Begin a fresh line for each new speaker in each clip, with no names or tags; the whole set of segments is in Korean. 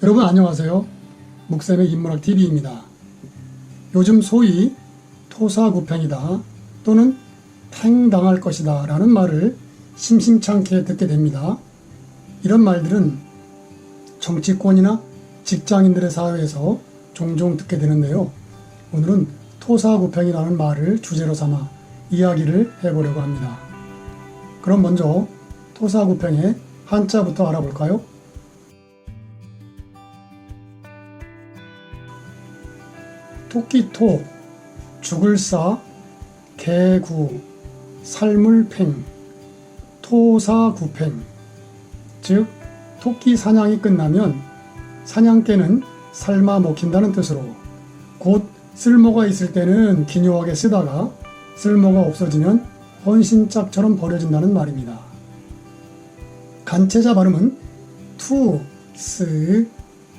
여러분 안녕하세요. 묵쌤의 인문학TV입니다. 요즘 소위 토사구팽이다 또는 팽당할 것이다 라는 말을 심심찮게 듣게 됩니다. 이런 말들은 정치권이나 직장인들의 사회에서 종종 듣게 되는데요. 오늘은 토사구팽이라는 말을 주제로 삼아 이야기를 해보려고 합니다. 그럼 먼저 토사구팽의 한자부터 알아볼까요? 토끼토, 죽을 싸, 개구, 삶을 팽, 토사구팽. 즉 토끼 사냥이 끝나면 사냥개는 삶아 먹힌다는 뜻으로 곧 쓸모가 있을 때는 기묘하게 쓰다가 쓸모가 없어지면 헌신짝처럼 버려진다는 말입니다. 간체자 발음은 투, 스,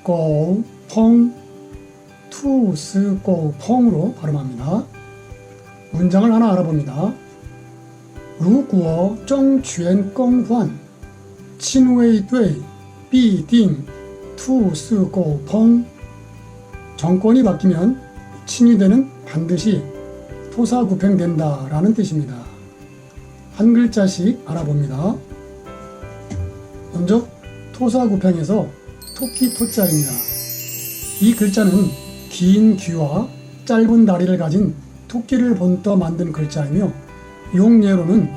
고, 펑, 투, 스, 고, 펑으로 발음합니다. 문장을 하나 알아봅니다. 如果争权更换亲卫队必定투, 스, 고, 펑. 정권이 바뀌면 친위대는 반드시 토사구팽된다 라는 뜻입니다. 한 글자씩 알아봅니다. 먼저 토사구팽에서 토끼 토자입니다. 이 글자는 긴 귀와 짧은 다리를 가진 토끼를 본떠 만든 글자이며 용례로는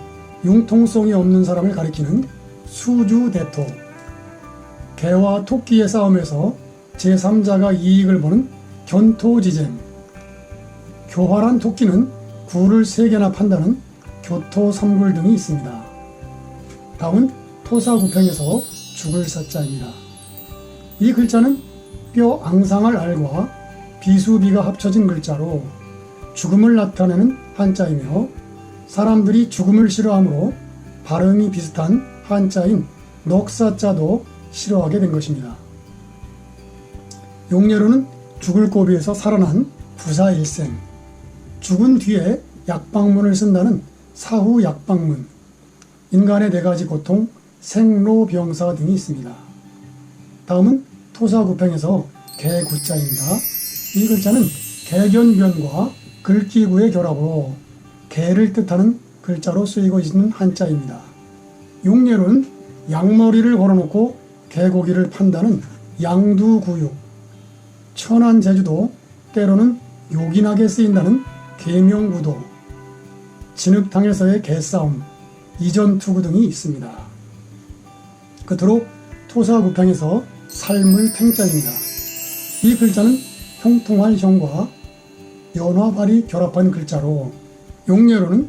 융통성이 없는 사람을 가리키는 수주대토, 개와 토끼의 싸움에서 제3자가 이익을 보는 견토지쟁, 교활한 토끼는 굴을 3개나 판다는 교토삼굴 등이 있습니다. 다음은 토사구팽에서 죽을 사자입니다. 이 글자는 뼈 앙상할 알과 비수비가 합쳐진 글자로 죽음을 나타내는 한자이며 사람들이 죽음을 싫어하므로 발음이 비슷한 한자인 넉사자도 싫어하게 된 것입니다. 용례로는 죽을 고비에서 살아난 부사일생, 죽은 뒤에 약방문을 쓴다는 사후약방문, 인간의 4가지 고통, 생로병사 등이 있습니다. 다음은 토사구팽에서 개구자입니다. 이 글자는 개견변과 글귀구의 결합으로 개를 뜻하는 글자로 쓰이고 있는 한자입니다. 용례로는 양머리를 걸어놓고 개고기를 판다는 양두구육, 천안 제주도 때로는 요긴하게 쓰인다는 계명구도, 진흙탕에서의 개싸움, 이전투구 등이 있습니다. 끝으로 토사구팽에서 삶을 팽자입니다. 이 글자는 형통한 형과 연화발이 결합한 글자로 용례로는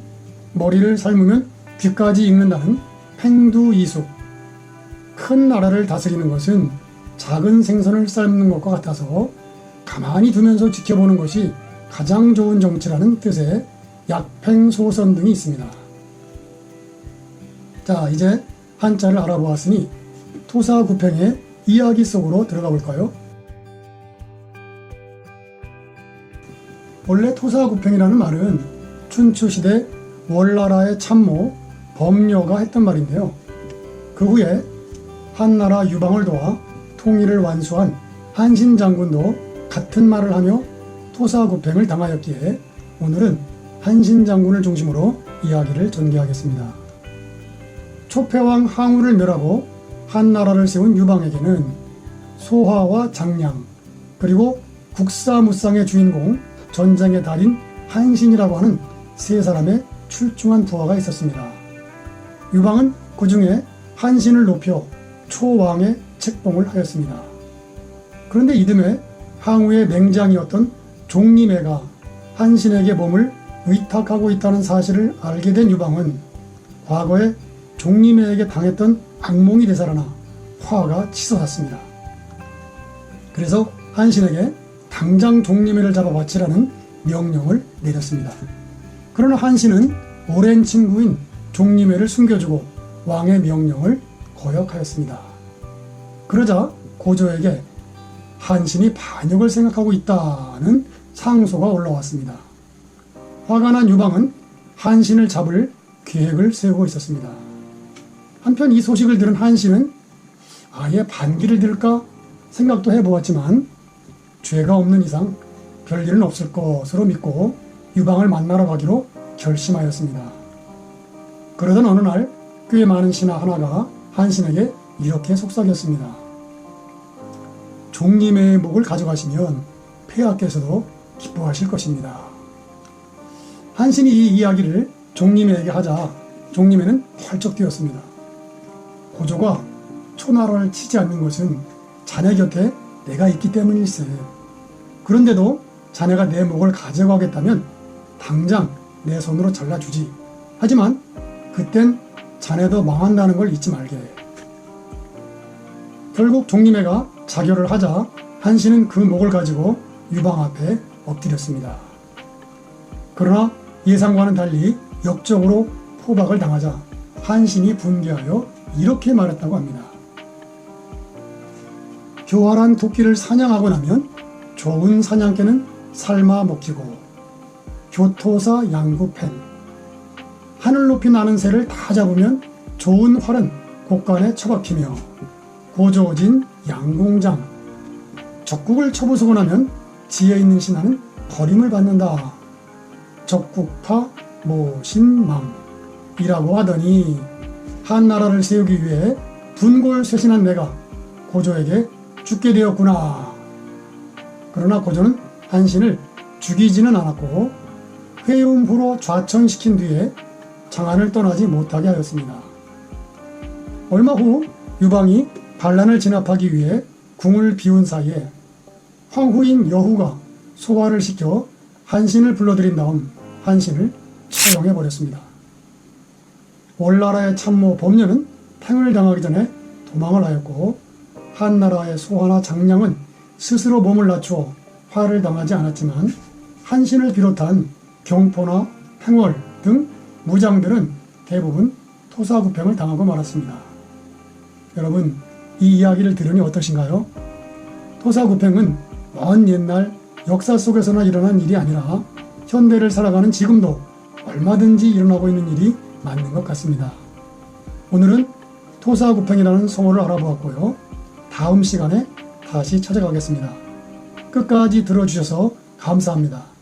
머리를 삶으면 귀까지 익는다는 팽두이숙, 큰 나라를 다스리는 것은 작은 생선을 삶는 것과 같아서 가만히 두면서 지켜보는 것이 가장 좋은 정치라는 뜻의 약팽소선 등이 있습니다. 자, 이제 한자를 알아보았으니 토사구팽의 이야기 속으로 들어가 볼까요? 원래 토사구팽이라는 말은 춘추시대 월나라의 참모 범녀가 했던 말인데요. 그 후에 한나라 유방을 도와 통일을 완수한 한신장군도 같은 말을 하며 토사구팽을 당하였기에 오늘은 한신장군을 중심으로 이야기를 전개하겠습니다. 초패왕 항우를 멸하고 한나라를 세운 유방에게는 소화와 장량, 그리고 국사무쌍의 주인공 전쟁의 달인 한신이라고 하는 3사람의 출중한 부하가 있었습니다. 유방은 그 중에 한신을 높여 초왕의 책봉을 하였습니다. 그런데 이듬해 항우의 맹장이었던 종림애가 한신에게 몸을 의탁하고 있다는 사실을 알게 된 유방은 과거에 종림애에게 당했던 악몽이 되살아나 화가 치솟았습니다. 그래서 한신에게 당장 종림애를 잡아 바치라는 명령을 내렸습니다. 그러나 한신은 오랜 친구인 종림애를 숨겨주고 왕의 명령을 거역하였습니다. 그러자 고조에게 한신이 반역을 생각하고 있다는 상소가 올라왔습니다. 화가 난 유방은 한신을 잡을 계획을 세우고 있었습니다. 한편 이 소식을 들은 한신은 아예 반기를 들까 생각도 해보았지만 죄가 없는 이상 별일은 없을 것으로 믿고 유방을 만나러 가기로 결심하였습니다. 그러던 어느 날 꽤 많은 신하 하나가 한신에게 이렇게 속삭였습니다. 종림의 목을 가져가시면 폐하께서도 기뻐하실 것입니다. 한신이 이 이야기를 종림에게 하자 종림에는 펄쩍 뛰었습니다. 고조가 초나라를 치지 않는 것은 자네 곁에 내가 있기 때문일세. 그런데도 자네가 내 목을 가져가겠다면 당장 내 손으로 잘라주지. 하지만 그땐 자네도 망한다는 걸 잊지 말게. 결국 종림회가 자결을 하자 한신은 그 목을 가지고 유방 앞에 엎드렸습니다. 그러나 예상과는 달리 역적으로 포박을 당하자 한신이 분개하여 이렇게 말했다고 합니다. 교활한 토끼를 사냥하고 나면 좋은 사냥개는 삶아 먹히고 교토사 양구펜 하늘 높이 나는 새를 다 잡으면 좋은 활은 곳간에 처박히며 고조진 양궁장 적국을 쳐부수고 나면 지혜 있는 신하는 버림을 받는다. 적국파 모신망이라고 하더니 한나라를 세우기 위해 분골쇄신한 내가 고조에게 죽게 되었구나. 그러나 고조는 한신을 죽이지는 않았고 회음 후로 좌천시킨 뒤에 장안을 떠나지 못하게 하였습니다. 얼마 후 유방이 반란을 진압하기 위해 궁을 비운 사이에 황후인 여후가 소화를 시켜 한신을 불러들인 다음 한신을 처형해버렸습니다. 월나라의 참모 범녀는 팽을 당하기 전에 도망을 하였고 한나라의 소하나 장량은 스스로 몸을 낮추어 화를 당하지 않았지만 한신을 비롯한 경포나 팽월 등 무장들은 대부분 토사구팽을 당하고 말았습니다. 여러분, 이 이야기를 들으니 어떠신가요? 토사구팽은 먼 옛날 역사 속에서나 일어난 일이 아니라 현대를 살아가는 지금도 얼마든지 일어나고 있는 일이 맞는 것 같습니다. 오늘은 토사구팽이라는 성어를 알아보았고요. 다음 시간에 다시 찾아가겠습니다. 끝까지 들어주셔서 감사합니다.